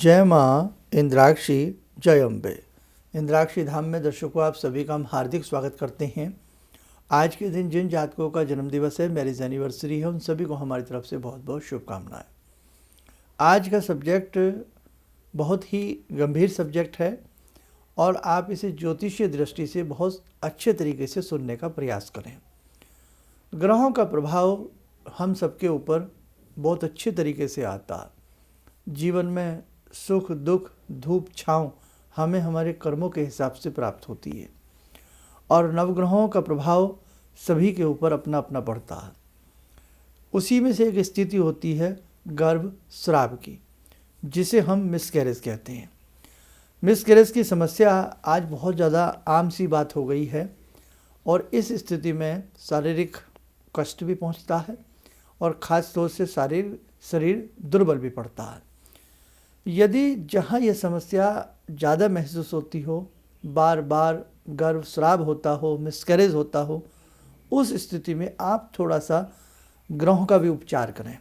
जय माँ इंद्राक्षी जय अम्बे। इंद्राक्षी धाम में दर्शकों आप सभी का हम हार्दिक स्वागत करते हैं। आज के दिन जिन जातकों का जन्मदिवस है, मैरिज एनिवर्सरी है, उन सभी को हमारी तरफ से बहुत बहुत शुभकामनाएं। आज का सब्जेक्ट बहुत ही गंभीर सब्जेक्ट है और आप इसे ज्योतिषीय दृष्टि से बहुत अच्छे तरीके से सुनने का प्रयास करें। ग्रहों का प्रभाव हम सबके ऊपर बहुत अच्छे तरीके से आता है। जीवन में सुख दुख धूप छाँव हमें हमारे कर्मों के हिसाब से प्राप्त होती है और नवग्रहों का प्रभाव सभी के ऊपर अपना अपना पड़ता है। उसी में से एक स्थिति होती है गर्भ स्राव की, जिसे हम मिसकैरेज कहते हैं। मिसकैरेज की समस्या आज बहुत ज़्यादा आम सी बात हो गई है और इस स्थिति में शारीरिक कष्ट भी पहुंचता है और ख़ास तौर से शरीर दुर्बल भी पड़ता है। यदि जहाँ यह समस्या ज़्यादा महसूस होती हो, बार बार गर्भ स्राव होता हो, मिसकैरेज होता हो, उस स्थिति में आप थोड़ा सा ग्रहों का भी उपचार करें।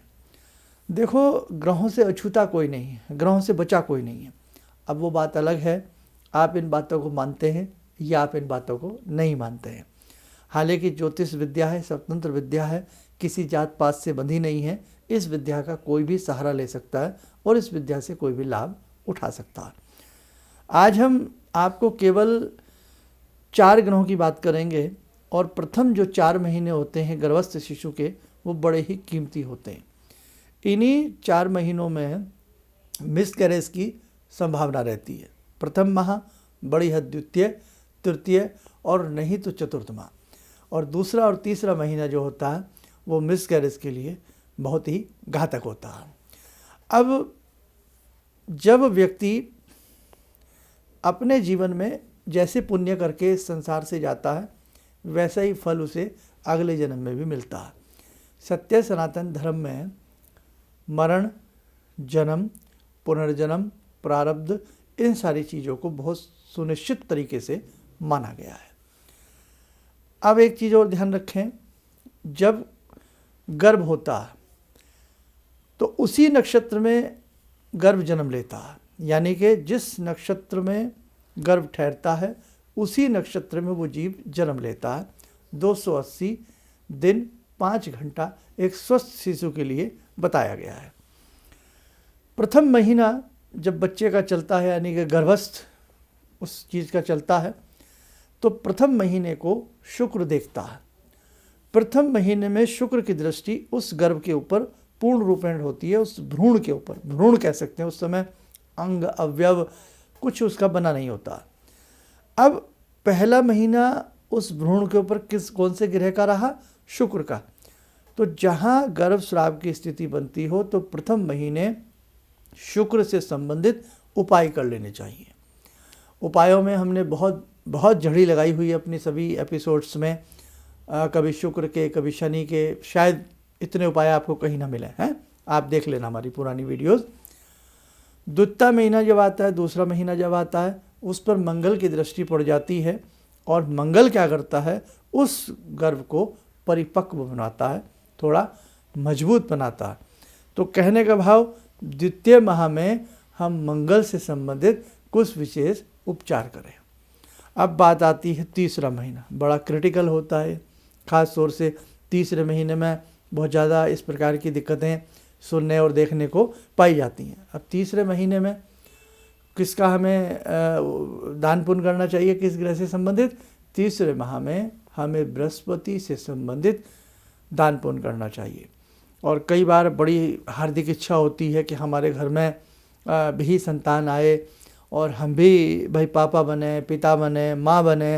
देखो, ग्रहों से अछूता कोई नहीं है, ग्रहों से बचा कोई नहीं है। अब वो बात अलग है, आप इन बातों को मानते हैं या आप इन बातों को नहीं मानते हैं। हालांकि ज्योतिष विद्या है, स्वतंत्र विद्या है, किसी जात पात से बंधी नहीं है। इस विद्या का कोई भी सहारा ले सकता है और इस विद्या से कोई भी लाभ उठा सकता है। आज हम आपको केवल 4 ग्रहों की बात करेंगे और प्रथम जो 4 महीने होते हैं गर्भस्थ शिशु के, वो बड़े ही कीमती होते हैं। इन्हीं 4 महीनों में मिसकैरेज की संभावना रहती है। प्रथम माह, बड़ी हद द्वितीय, तृतीय और नहीं तो चतुर्थ माह, और दूसरा और तीसरा महीना जो होता है वो मिसकैरेज के लिए बहुत ही घातक होता है। अब जब व्यक्ति अपने जीवन में जैसे पुण्य करके संसार से जाता है, वैसा ही फल उसे अगले जन्म में भी मिलता है। सत्य सनातन धर्म में मरण, जन्म, पुनर्जन्म, प्रारब्ध, इन सारी चीज़ों को बहुत सुनिश्चित तरीके से माना गया है। अब एक चीज़ और ध्यान रखें, जब गर्भ होता है तो उसी नक्षत्र में गर्भ जन्म लेता है, यानी कि जिस नक्षत्र में गर्भ ठहरता है उसी नक्षत्र में वो जीव जन्म लेता है। 280 दिन 5 घंटा एक स्वस्थ शिशु के लिए बताया गया है। प्रथम महीना जब बच्चे का चलता है, यानी कि गर्भस्थ उस चीज़ का चलता है, तो प्रथम महीने को शुक्र देखता है। प्रथम महीने में शुक्र की दृष्टि उस गर्भ के ऊपर पूर्ण रूपेण होती है, उस भ्रूण के ऊपर। भ्रूण कह सकते हैं, उस समय अंग अवयव कुछ उसका बना नहीं होता। अब पहला महीना उस भ्रूण के ऊपर कौन से ग्रह का रहा? शुक्र का। तो जहाँ गर्भ स्राव की स्थिति बनती हो तो प्रथम महीने शुक्र से संबंधित उपाय कर लेने चाहिए। उपायों में हमने बहुत झड़ी लगाई हुई है अपनी सभी एपिसोड्स में। कभी शुक्र के, कभी शनि के, शायद इतने उपाय आपको कहीं ना मिले हैं। आप देख लेना हमारी पुरानी वीडियोस। द्वितीय महीना जब आता है, दूसरा महीना जब आता है, उस पर मंगल की दृष्टि पड़ जाती है और मंगल क्या करता है, उस गर्भ को परिपक्व बनाता है, थोड़ा मजबूत बनाता है। तो कहने का भाव, द्वितीय माह में हम मंगल से संबंधित कुछ विशेष उपचार करें। अब बात आती है तीसरा महीना, बड़ा क्रिटिकल होता है। ख़ास तौर से तीसरे महीने में बहुत ज़्यादा इस प्रकार की दिक्कतें सुनने और देखने को पाई जाती हैं। अब तीसरे महीने में किसका हमें दान पुण्य करना चाहिए, किस ग्रह से संबंधित? तीसरे माह में हमें बृहस्पति से संबंधित दान पुण्य करना चाहिए। और कई बार बड़ी हार्दिक इच्छा होती है कि हमारे घर में भी संतान आए और हम भी भाई पापा बने, पिता बने, माँ बने,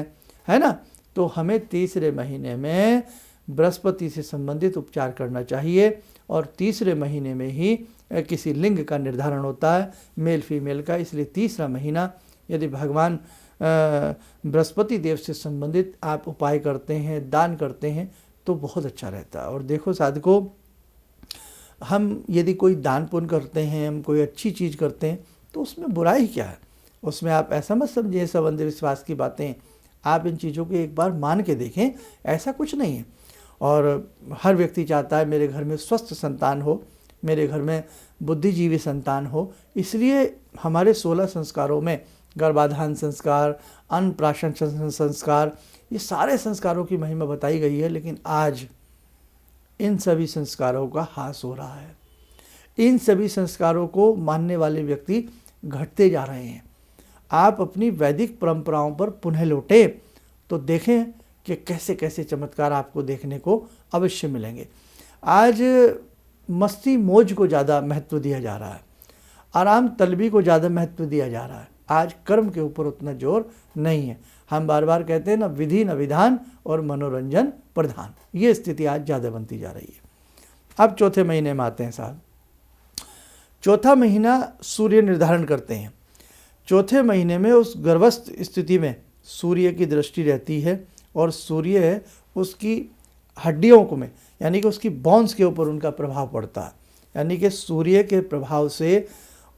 है ना। तो हमें तीसरे महीने में बृहस्पति से संबंधित उपचार करना चाहिए और तीसरे महीने में ही किसी लिंग का निर्धारण होता है, मेल फीमेल का। इसलिए तीसरा महीना यदि भगवान बृहस्पति देव से संबंधित आप उपाय करते हैं, दान करते हैं, तो बहुत अच्छा रहता है। और देखो साधकों, हम यदि कोई दान पुण्य करते हैं, हम कोई अच्छी चीज़ करते हैं, तो उसमें बुराई क्या है? उसमें आप ऐसा मत समझिए सब अंधविश्वास की बातें। आप इन चीज़ों को एक बार मान के देखें, ऐसा कुछ नहीं है। और हर व्यक्ति चाहता है मेरे घर में स्वस्थ संतान हो, मेरे घर में बुद्धिजीवी संतान हो। इसलिए हमारे 16 संस्कारों में गर्भाधान संस्कार, अन्नप्राशन संस्कार, ये सारे संस्कारों की महिमा बताई गई है। लेकिन आज इन सभी संस्कारों का ह्रास हो रहा है। इन सभी संस्कारों को मानने वाले व्यक्ति घटते जा रहे हैं। आप अपनी वैदिक परंपराओं पर पुनः लौटें तो देखें कि कैसे कैसे चमत्कार आपको देखने को अवश्य मिलेंगे। आज मस्ती मौज को ज़्यादा महत्व दिया जा रहा है, आराम तलबी को ज़्यादा महत्व दिया जा रहा है। आज कर्म के ऊपर उतना जोर नहीं है। हम बार बार कहते हैं, न विधि न विधान और मनोरंजन प्रधान। ये स्थिति आज ज़्यादा बनती जा रही है। अब चौथे महीने में आते हैं साहब। चौथा महीना सूर्य निर्धारण करते हैं। चौथे महीने में उस गर्भस्थ स्थिति में सूर्य की दृष्टि रहती है और सूर्य उसकी हड्डियों को में यानी कि उसकी बोन्स के ऊपर उनका प्रभाव पड़ता है। यानी कि सूर्य के प्रभाव से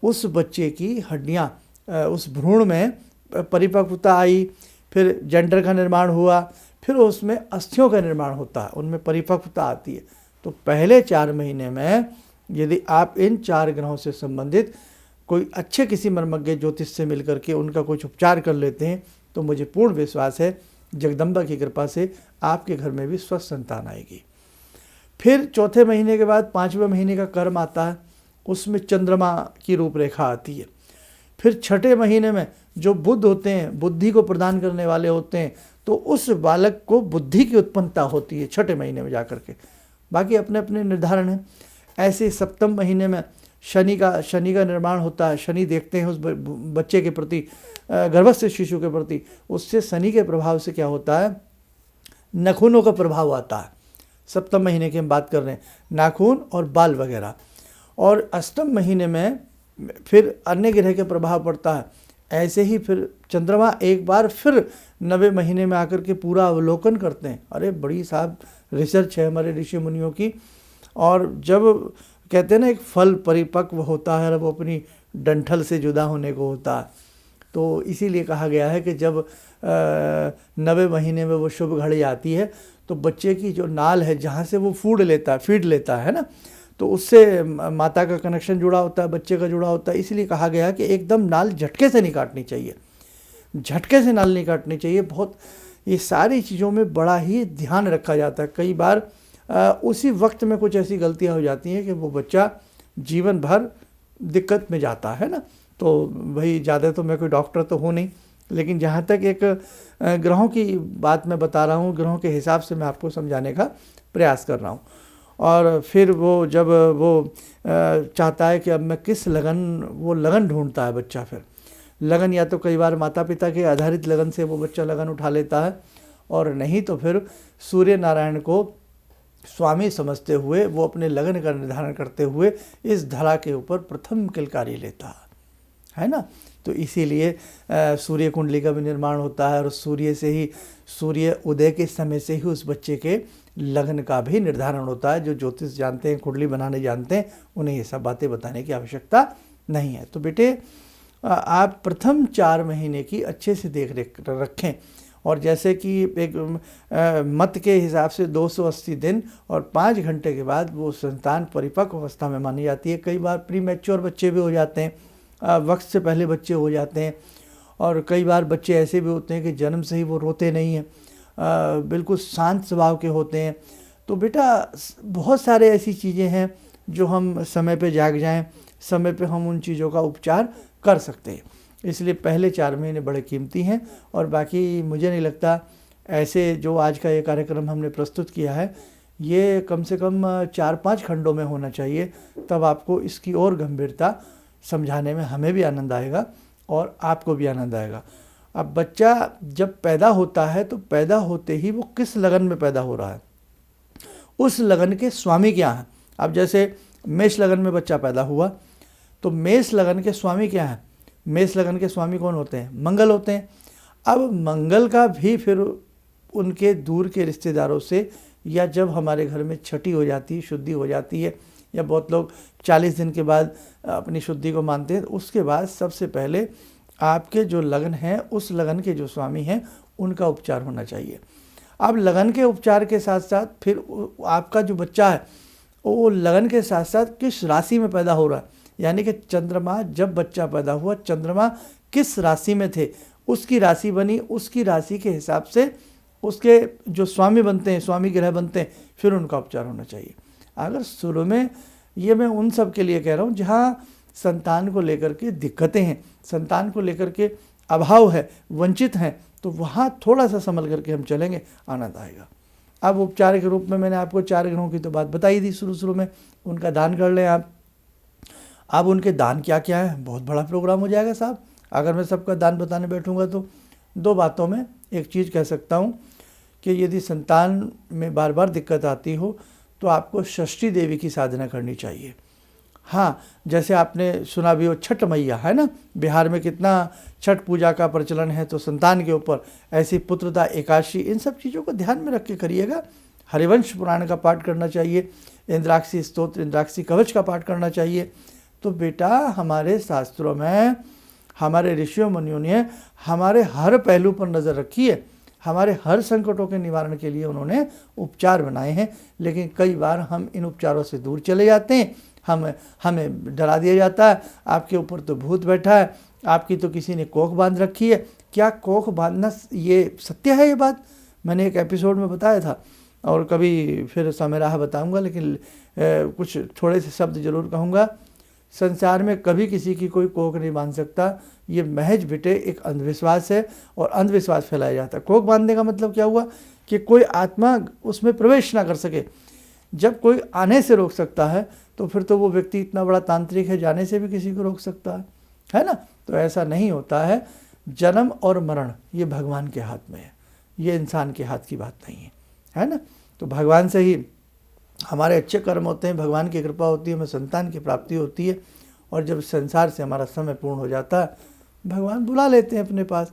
उस बच्चे की हड्डियाँ, उस भ्रूण में परिपक्वता आई, फिर जंडर का निर्माण हुआ, फिर उसमें अस्थियों का निर्माण होता है, उनमें परिपक्वता आती है। तो पहले 4 महीने में यदि आप इन 4 ग्रहों से संबंधित कोई अच्छे किसी मर्मज्ञ ज्योतिष से मिलकर के उनका कुछ उपचार कर लेते हैं तो मुझे पूर्ण विश्वास है जगदम्बा की कृपा से आपके घर में भी स्वस्थ संतान आएगी। फिर चौथे महीने के बाद 5वें महीने का कर्म आता है, उसमें चंद्रमा की रूपरेखा आती है। फिर छठे महीने में जो बुध होते हैं, बुद्धि को प्रदान करने वाले होते हैं, तो उस बालक को बुद्धि की उत्पन्नता होती है छठे महीने में जाकर के। बाकी अपने अपने निर्धारण हैं। ऐसे सप्तम महीने में शनि का निर्माण होता है। शनि देखते हैं उस बच्चे के प्रति, गर्भस्थ शिशु के प्रति। उससे शनि के प्रभाव से क्या होता है, नाखूनों का प्रभाव आता है। सप्तम महीने की हम बात कर रहे हैं, नाखून और बाल वगैरह। और अष्टम महीने में फिर अन्य ग्रह के प्रभाव पड़ता है। ऐसे ही फिर चंद्रमा एक बार फिर 9वें महीने में आकर के पूरा अवलोकन करते हैं। अरे बड़ी साहब रिसर्च है हमारे ऋषि मुनियों की। और जब कहते हैं ना, एक फल परिपक्व होता है और वो अपनी डंठल से जुदा होने को होता है, तो इसीलिए कहा गया है कि जब 9वें महीने में वो शुभ घड़ी आती है तो बच्चे की जो नाल है, जहाँ से वो फीड लेता है ना, तो उससे माता का कनेक्शन जुड़ा होता है, बच्चे का जुड़ा होता है। इसलिए कहा गया है कि एकदम नाल झटके से नहीं काटनी चाहिए, झटके से नाल नहीं काटनी चाहिए। बहुत ये सारी चीज़ों में बड़ा ही ध्यान रखा जाता है। कई बार उसी वक्त में कुछ ऐसी गलतियां हो जाती हैं कि वो बच्चा जीवन भर दिक्कत में जाता है ना। तो भाई ज़्यादा तो मैं कोई डॉक्टर तो हूँ नहीं, लेकिन जहाँ तक एक ग्रहों की बात मैं बता रहा हूँ, ग्रहों के हिसाब से मैं आपको समझाने का प्रयास कर रहा हूँ। और फिर वो जब वो चाहता है कि अब मैं किस लगन, वो लगन ढूंढता है बच्चा। फिर लगन या तो कई बार माता पिता के आधारित लगन से वो बच्चा लगन उठा लेता है, और नहीं तो फिर सूर्य नारायण को स्वामी समझते हुए वो अपने लगन का निर्धारण करते हुए इस धरा के ऊपर प्रथम किलकारी लेता है ना। तो इसीलिए सूर्य कुंडली का भी निर्माण होता है, और सूर्य से ही, सूर्य उदय के समय से ही उस बच्चे के लगन का भी निर्धारण होता है। जो ज्योतिष जानते हैं, कुंडली बनाने जानते हैं, उन्हें ये सब बातें बताने की आवश्यकता नहीं है। तो बेटे आप प्रथम 4 महीने की अच्छे से देख रेख रखें। और जैसे कि एक मत के हिसाब से 280 दिन और 5 घंटे के बाद वो संतान परिपक्व अवस्था में मानी जाती है। कई बार प्री मैच्योर बच्चे भी हो जाते हैं, वक्त से पहले बच्चे हो जाते हैं, और कई बार बच्चे ऐसे भी होते हैं कि जन्म से ही वो रोते नहीं हैं, बिल्कुल शांत स्वभाव के होते हैं। तो बेटा बहुत सारे ऐसी चीज़ें हैं जो हम समय पे जाग जाएं, समय पे हम उन चीज़ों का उपचार कर सकते हैं। इसलिए पहले 4 महीने बड़े कीमती हैं। और बाकी मुझे नहीं लगता ऐसे जो आज का ये कार्यक्रम हमने प्रस्तुत किया है, ये कम से कम 4-5 खंडों में होना चाहिए, तब आपको इसकी और गंभीरता समझाने में हमें भी आनंद आएगा और आपको भी आनंद आएगा। अब बच्चा जब पैदा होता है तो पैदा होते ही वो किस लगन में पैदा हो रहा है, उस लगन के स्वामी क्या हैं। अब जैसे मेष लगन में बच्चा पैदा हुआ तो मेष लगन के स्वामी क्या हैं, मेष लगन के स्वामी कौन होते हैं, मंगल होते हैं। अब मंगल का भी फिर उनके दूर के रिश्तेदारों से, या जब हमारे घर में छठी हो जाती है, शुद्धि हो जाती है, या बहुत लोग 40 दिन के बाद अपनी शुद्धि को मानते हैं, उसके बाद सबसे पहले आपके जो लगन हैं, उस लगन के जो स्वामी हैं, उनका उपचार होना चाहिए। अब लगन के उपचार के साथ साथ फिर आपका जो बच्चा है वो लगन के साथ साथ किस राशि में पैदा हो रहा है, यानी कि चंद्रमा जब बच्चा पैदा हुआ, चंद्रमा किस राशि में थे, उसकी राशि बनी, उसकी राशि के हिसाब से उसके जो स्वामी बनते हैं, स्वामी ग्रह बनते हैं, फिर उनका उपचार होना चाहिए। अगर शुरू में, ये मैं उन सब के लिए कह रहा हूँ जहाँ संतान को लेकर के दिक्कतें हैं, संतान को लेकर के अभाव है, वंचित हैं, तो वहाँ थोड़ा सा संभल करके हम चलेंगे, आनंद आएगा। अब उपचार के रूप में मैंने आपको 4 ग्रहों की तो बात बताई थी शुरू में, उनका दान कर लें आप। अब उनके दान क्या क्या है, बहुत बड़ा प्रोग्राम हो जाएगा साहब। अगर मैं सबका दान बताने बैठूंगा तो 2 बातों में एक चीज़ कह सकता हूँ कि यदि संतान में बार बार दिक्कत आती हो तो आपको षष्ठी देवी की साधना करनी चाहिए। हाँ, जैसे आपने सुना भी हो छठ मैया, है ना, बिहार में कितना छठ पूजा का प्रचलन है, तो संतान के ऊपर ऐसी पुत्रदा एकादशी, इन सब चीज़ों को ध्यान में रख के करिएगा। हरिवंश पुराण का पाठ करना चाहिए, इंद्राक्षी स्तोत्र, इंद्राक्षी कवच का पाठ करना चाहिए। तो बेटा, हमारे शास्त्रों में, हमारे ऋषियों मुनियों ने हमारे हर पहलू पर नज़र रखी है, हमारे हर संकटों के निवारण के लिए उन्होंने उपचार बनाए हैं। लेकिन कई बार हम इन उपचारों से दूर चले जाते हैं, हमें डरा दिया जाता है, आपके ऊपर तो भूत बैठा है, आपकी तो किसी ने कोख बांध रखी है। क्या कोख बांधना ये सत्य है? ये बात मैंने एक एपिसोड में बताया था, और कभी फिर समय रहा बताऊंगा, लेकिन कुछ थोड़े से शब्द जरूर कहूँगा। संसार में कभी किसी की कोई कोख नहीं बांध सकता, ये महज बेटे एक अंधविश्वास है, और अंधविश्वास फैलाया जाता है। कोख बांधने का मतलब क्या हुआ कि कोई आत्मा उसमें प्रवेश ना कर सके। जब कोई आने से रोक सकता है तो फिर तो वो व्यक्ति इतना बड़ा तांत्रिक है, जाने से भी किसी को रोक सकता है ना। तो ऐसा नहीं होता है। जन्म और मरण ये भगवान के हाथ में है, ये इंसान के हाथ की बात नहीं है ना। तो भगवान से ही हमारे अच्छे कर्म होते हैं, भगवान की कृपा होती है, हमें संतान की प्राप्ति होती है, और जब संसार से हमारा समय पूर्ण हो जाता है, भगवान बुला लेते हैं अपने पास।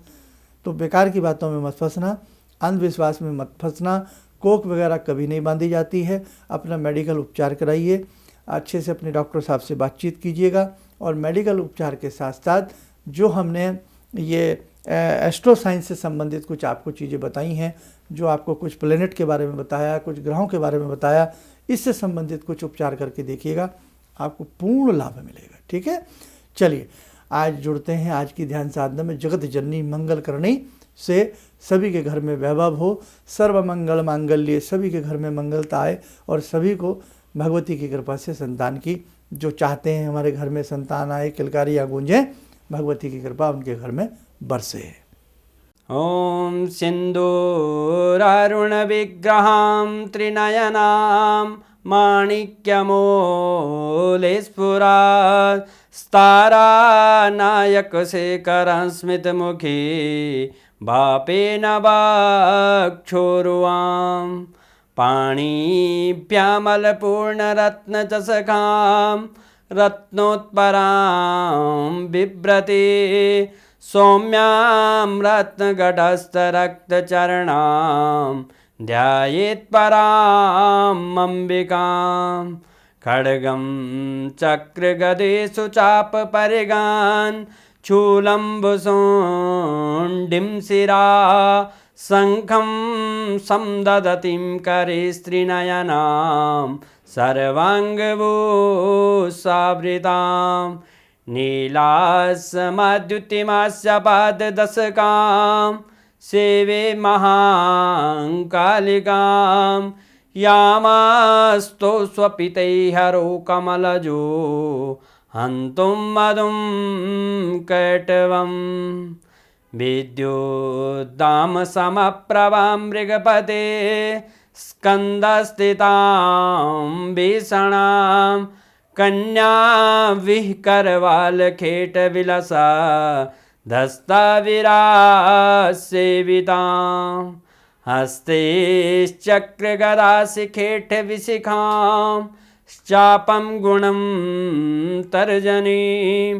तो बेकार की बातों में मत फंसना, अंधविश्वास में मत फंसना। कोख वगैरह कभी नहीं बांधी जाती है। अपना मेडिकल उपचार कराइए, अच्छे से अपने डॉक्टर साहब से बातचीत कीजिएगा, और मेडिकल उपचार के साथ साथ जो हमने ये एस्ट्रो साइंस से संबंधित कुछ आपको चीज़ें बताई हैं, जो आपको कुछ प्लेनेट के बारे में बताया, कुछ ग्रहों के बारे में बताया, इससे संबंधित कुछ उपचार करके देखिएगा, आपको पूर्ण लाभ मिलेगा। ठीक है, चलिए आज जुड़ते हैं आज की ध्यान साधना में। जगत जननी मंगल करनी से सभी के घर में वैभव हो, सर्व मंगल मांगल्य, सभी के घर में मंगलता आए, और सभी को भगवती की कृपा से संतान की, जो चाहते हैं हमारे घर में संतान आए, किलकारियाँ गूंजें, भगवती की कृपा उनके घर में बरसे। ॐ सिन्दूरारुणविग्रहां त्रिनयनां माणिक्यमूलस्फुरात् स्तारानायकशेखरं स्मितमुखी भापेन वाक्षोरुवां पाणिभ्यामलपूर्णरत्नचषकां रत्नोत्परां बिभ्रति सौम्यां रत्नघटस्थरक्तचरणां ध्यायेत् पराम् अम्बिकां खड्गं चक्रगदेषु चापपरिगान् शूलम्बुशोण्डिं शिरा शङ्खं संदधतीं करे स्त्रीनयनां सर्वाङ्गभूषावृतां नीलास्मद्युतिमास्य पाददशकां सेवे महाकालिकां यामास्तो स्वपितैहरो कमलजो हन्तुं मधुं कैटवम् विद्युद्दामसमप्रभां मृगपते स्कन्दस्थितां भीषणां कन्या विहकरवालखेटविलसा धस्ताविरासेवितां हस्तेश्चक्रगदाशिखेटविशिखां चापं गुणं तर्जनीं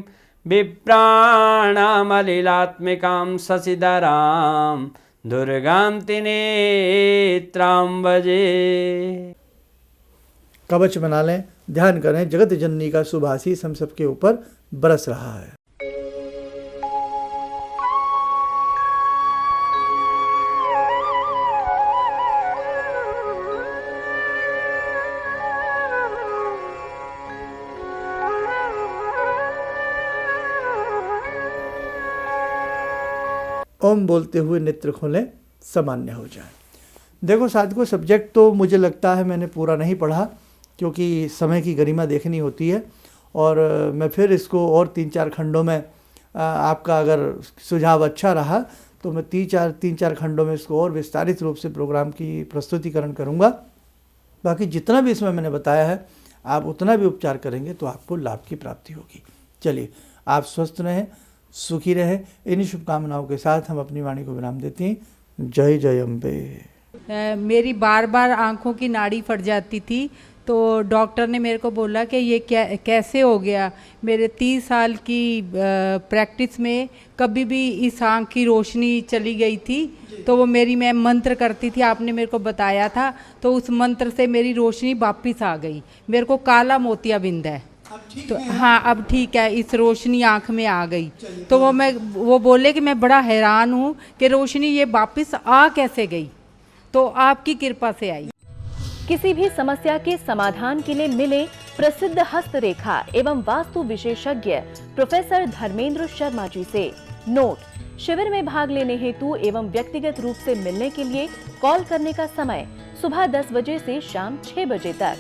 विप्राणामलिलात्मिकां शशिधरां दुर्गां त्रिनेत्रां भजे। कवच बना लें, ध्यान करें, जगत जननी का शुभ आशीष हम सबके ऊपर बरस रहा है। ओम बोलते हुए नेत्र खोलें, सामान्य हो जाए। देखो साथियों, सब्जेक्ट तो मुझे लगता है मैंने पूरा नहीं पढ़ा, क्योंकि समय की गरिमा देखनी होती है, और मैं फिर इसको और 3-4 खंडों में आपका अगर सुझाव अच्छा रहा तो मैं 3-4 खंडों में इसको और विस्तारित रूप से प्रोग्राम की प्रस्तुतिकरण करूँगा। बाकी जितना भी इसमें मैंने बताया है, आप उतना भी उपचार करेंगे तो आपको लाभ की प्राप्ति होगी। चलिए, आप स्वस्थ रहें, सुखी रहें, इन्हीं शुभकामनाओं के साथ हम अपनी वाणी को विराम देते हैं। जय जय अम्बे। मेरी बार बार आंखों की नाड़ी फट जाती थी, तो डॉक्टर ने मेरे को बोला कि ये कैसे हो गया। मेरे 30 साल की प्रैक्टिस में कभी भी इस आंख की रोशनी चली गई थी, तो वो मैं मंत्र करती थी, आपने मेरे को बताया था, तो उस मंत्र से मेरी रोशनी वापस आ गई। मेरे को काला मोतियाबिंद है, तो हाँ अब ठीक है, इस रोशनी आंख में आ गई। तो वो बोले कि मैं बड़ा हैरान हूँ कि रोशनी ये वापस आ कैसे गई, तो आपकी कृपा से आई। किसी भी समस्या के समाधान के लिए मिले प्रसिद्ध हस्तरेखा एवं वास्तु विशेषज्ञ प्रोफेसर धर्मेंद्र शर्मा जी से। नोट: शिविर में भाग लेने हेतु एवं व्यक्तिगत रूप से मिलने के लिए कॉल करने का समय सुबह 10 बजे से शाम 6 बजे तक।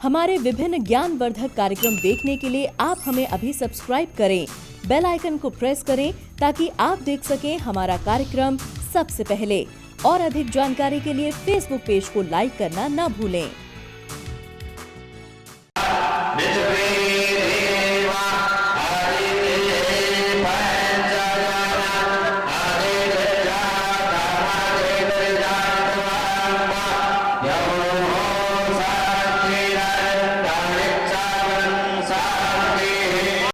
हमारे विभिन्न ज्ञानवर्धक कार्यक्रम देखने के लिए आप हमें अभी सब्सक्राइब करें, बेल आइकन को प्रेस करें ताकि आप देख सकें हमारा कार्यक्रम सबसे पहले। और अधिक जानकारी के लिए फेसबुक पेज को लाइक करना न भूलें।